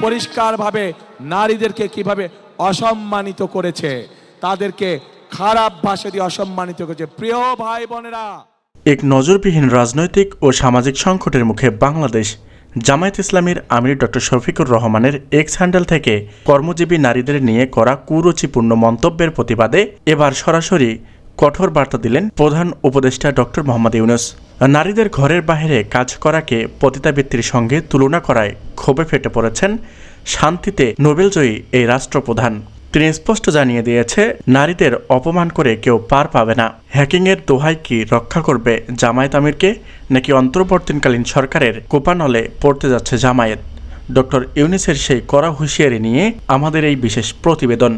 পরিষ্কারভাবে নারীদেরকে কিভাবে অসম্মানিত করেছে, তাদেরকে খারাপ ভাষা দিয়ে অসম্মানিত করেছে। প্রিয় ভাই বোনেরা, এক নজরবিহীন রাজনৈতিক ও সামাজিক সংকটের মুখে বাংলাদেশ। জামায়াত ইসলামীর আমির ডক্টর শফিকুর রহমানের এক্স হ্যান্ডেল থেকে কর্মজীবী নারীদের নিয়ে করা কুরুচিপূর্ণ মন্তব্যের প্রতিবাদে এবার সরাসরি কঠোর বার্তা দিলেন প্রধান উপদেষ্টা ডক্টর মোহাম্মদ ইউনূস। নারীদের ঘরের বাইরে কাজ করাকে পতিতাবৃত্তির সঙ্গে তুলনা করায় ক্ষোভে ফেটে পড়েছেন শান্তিতে নোবেলজয়ী এই রাষ্ট্রপ্রধান। তিনি স্পষ্ট জানিয়ে দিয়েছে, নারীদের অপমান করে কেউ পার পাবে না। হ্যাকিংয়ের দোহাই কি রক্ষা করবে জামায়াত আমিরকে, নাকি অন্তর্বর্তীকালীন সরকারের কোপানলে পড়তে যাচ্ছে জামায়াত? ডক্টর ইউনূসের সেই কড়া হুঁশিয়ারি নিয়ে আমাদের এই বিশেষ প্রতিবেদন।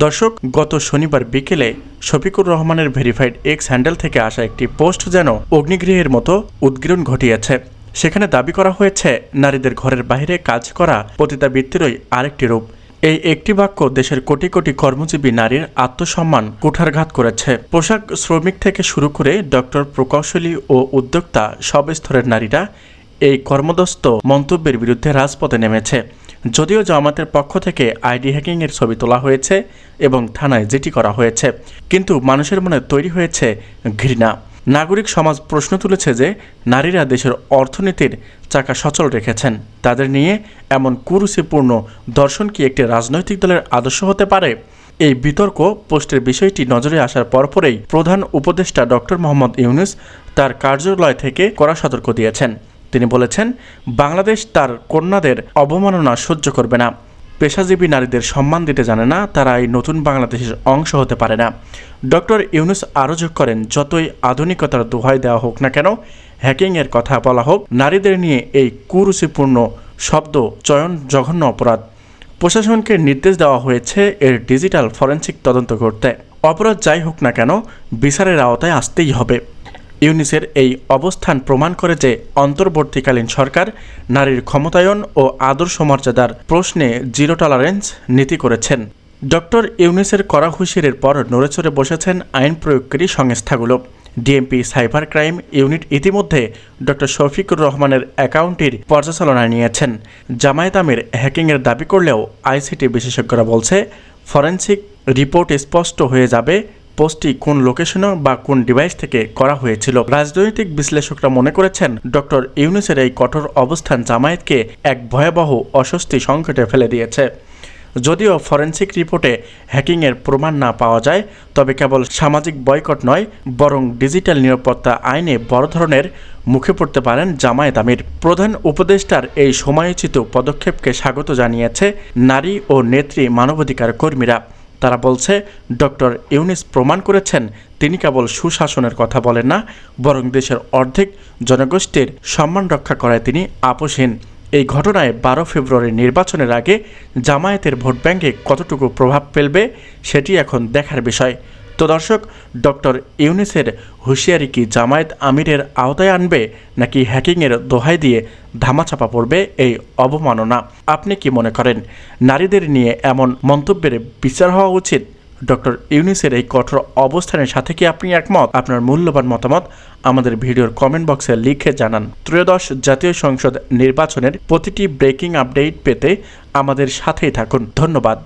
দর্শক, গত শনিবার বিকেলে শফিকুর রহমানের ভেরিফাইড এক্স হ্যান্ডেল থেকে আসা একটি পোস্ট যেন অগ্নিগৃহের মতো উদ্গীরণ ঘটিয়েছে। সেখানে দাবি করা হয়েছে, নারীদের ঘরের বাইরে কাজ করা পতিতাবৃত্তিরই আরেকটি রূপ। এই একটি বাক্য দেশের কোটি কোটি কর্মজীবী নারীর আত্মসম্মান কুঠারঘাত করেছে। পোশাক শ্রমিক থেকে শুরু করে ডক্টর, প্রকৌশলী ও উদ্যোক্তা সব স্তরের নারীরা এই কর্মদস্ত মন্তব্যের বিরুদ্ধে রাজপথে নেমেছে। যদিও জামায়াতের পক্ষ থেকে আইডি হ্যাকিংয়ের ছবি তোলা হয়েছে এবং থানায় জিডি করা হয়েছে, কিন্তু মানুষের মনে তৈরি হয়েছে ঘৃণা। নাগরিক সমাজ প্রশ্ন তুলেছে যে, নারীরা দেশের অর্থনীতির চাকা সচল রেখেছেন, তাদের নিয়ে এমন কুরুচিপূর্ণ দর্শন কি একটি রাজনৈতিক দলের আদর্শ হতে পারে? এই বিতর্ক পোস্টের বিষয়টি নজরে আসার পরপরেই প্রধান উপদেষ্টা ডক্টর মোহাম্মদ ইউনূস তার কার্যালয় থেকে কড়া সতর্ক দিয়েছেন। তিনি বলেছেন, বাংলাদেশ তার কন্যাদের অবমাননা সহ্য করবে না। পেশাজীবী নারীদের সম্মান দিতে জানে না, তারা এই নতুন বাংলাদেশের অংশ হতে পারে না। ডক্টর ইউনূস আরও যোগ করেন, যতই আধুনিকতার দোহাই দেওয়া হোক না কেন, হ্যাকিংয়ের কথা বলা হোক, নারীদের নিয়ে এই কুরুচিপূর্ণ শব্দ চয়ন জঘন্য অপরাধ। প্রশাসনকে নির্দেশ দেওয়া হয়েছে এর ডিজিটাল ফরেনসিক তদন্ত করতে। অপরাধ যাই হোক না কেন, বিচারের আওতায় আসতেই হবে। ইউনূসের এই অবস্থান প্রমাণ করে যে, অন্তর্বর্তীকালীন সরকার নারীর ক্ষমতায়ন ও আদর্শ মর্যাদার প্রশ্নে জিরো টলারেন্স নীতি করেছেন। ডক্টর ইউনূসের কড়া হুঁশিয়ারির পর নড়েচড়ে বসেছেন আইন প্রয়োগকারী সংস্থাগুলো। ডিএমপি সাইবার ক্রাইম ইউনিট ইতিমধ্যে ডক্টর শফিকুর রহমানের অ্যাকাউন্টটির পর্যালোচনায় নিয়েছেন। জামায়াত আমির হ্যাকিংয়ের দাবি করলেও আইসিটি বিশেষজ্ঞরা বলছে, ফরেনসিক রিপোর্ট স্পষ্ট হয়ে যাবে পোস্টটি কোন লোকেশনে বা কোন ডিভাইস থেকে করা হয়েছিল। রাজনৈতিক বিশ্লেষকরা মনে করেছেন, ডক্টর ইউনূসের এই কঠোর অবস্থান জামায়াতকে এক ভয়াবহ অস্বস্তি সংকটে ফেলে দিয়েছে। যদিও ফরেনসিক রিপোর্টে হ্যাকিংয়ের প্রমাণ না পাওয়া যায়, তবে কেবল সামাজিক বয়কট নয়, বরং ডিজিটাল নিরাপত্তা আইনে বড় ধরনের মুখে পড়তে পারেন জামায়াত আমির। প্রধান উপদেষ্টার এই সময়োচিত পদক্ষেপকে স্বাগত জানিয়েছে নারী ও নেত্রী মানবাধিকার কর্মীরা। তারা বলছে, ডক্টর ইউনূস প্রমাণ করেছেন তিনি কেবল সুশাসনের কথা বলেন না, বরং দেশের অর্ধেক জনগোষ্ঠীর সম্মান রক্ষা করায় তিনি আপোষহীন। এই ঘটনায় 12 ফেব্রুয়ারি নির্বাচনের আগে জামায়াতের ভোট ব্যাংকে কতটুকু প্রভাব ফেলবে সেটি এখন দেখার বিষয়। তো দর্শক, ডক্টর ইউনূসের হুঁশিয়ারি কি জামায়াত আমিরের আওতায় আনবে, নাকি হ্যাকিংয়ের দোহাই দিয়ে ধামাচাপা পড়বে এই অবমাননা? আপনি কি মনে করেন, নারীদের নিয়ে এমন মন্তব্যের বিচার হওয়া উচিত? ডক্টর ইউনূসের এই কঠোর অবস্থানের সাথে কি আপনি একমত? আপনার মূল্যবান মতামত আমাদের ভিডিওর কমেন্ট বক্সে লিখে জানান। ত্রয়োদশ জাতীয় সংসদ নির্বাচনের প্রতিটি ব্রেকিং আপডেট পেতে আমাদের সাথেই থাকুন। ধন্যবাদ।